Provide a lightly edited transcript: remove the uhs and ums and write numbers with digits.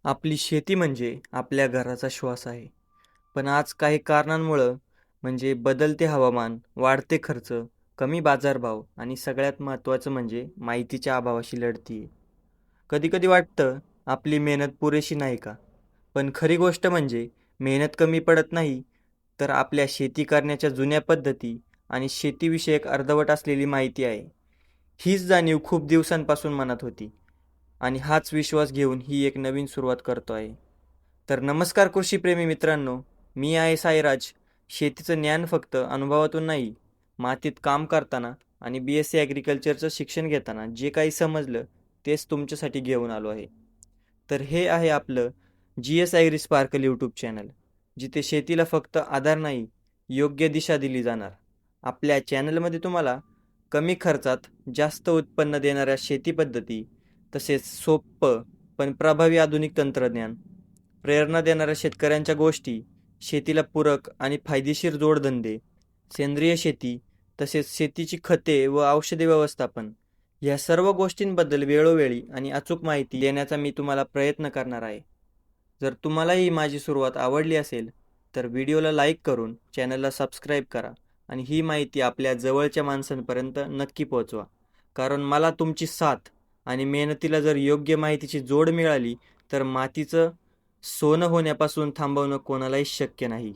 आपली शेती म्हणजे आपल्या घराचा श्वास आहे. पण आज काही कारणांमुळं म्हणजे बदलते हवामान, वाढते खर्च, कमी बाजारभाव आणि सगळ्यात महत्त्वाचं म्हणजे माहितीच्या अभावाशी लढती आहे. कधी-कधी वाटतं आपली मेहनत पुरेशी नाही का? पण खरी गोष्ट म्हणजे मेहनत कमी पडत नाही, तर आपल्या शेती करण्याच्या जुन्या पद्धती आणि शेतीविषयक अर्धवट असलेली माहिती आहे. हीच जाणीव खूप दिवसांपासून मनात होती आणि हाच विश्वास घेऊन ही एक नवीन सुरुवात करतो आहे. तर नमस्कार कृषीप्रेमी मित्रांनो, मी आहे साईराज. शेतीचं ज्ञान फक्त अनुभवातून नाही, मातीत काम करताना आणि BSc ॲग्रिकल्चरचं शिक्षण घेताना जे काही समजलं तेच तुमच्यासाठी घेऊन आलो आहे. तर हे आहे आपलं GS agri sparkle YouTube channel, जिथे शेतीला फक्त आधार नाही, योग्य दिशा दिली जाणार. आपल्या चॅनलमध्ये तुम्हाला कमी खर्चात जास्त उत्पन्न देणाऱ्या शेती पद्धती, तसेच सोपं पण प्रभावी आधुनिक तंत्रज्ञान, प्रेरणा देणाऱ्या शेतकऱ्यांच्या गोष्टी, शेतीला पूरक आणि फायदेशीर जोडधंदे, सेंद्रिय शेती, तसेच शेतीची खते व औषधी व्यवस्थापन या सर्व गोष्टींबद्दल वेळोवेळी आणि अचूक माहिती देण्याचा मी तुम्हाला प्रयत्न करणार आहे. जर तुम्हालाही माझी सुरुवात आवडली असेल, तर व्हिडिओला लाईक करून चॅनलला सबस्क्राईब करा आणि ही माहिती आपल्या जवळच्या माणसांपर्यंत नक्की पोहोचवा. कारण मला तुमची साथ आणि मेहनतीला जर योग्य माहितीची जोड मिळाली, तर मातीचं सोनं होण्यापासून थांबवणं कोणालाही शक्य नाही.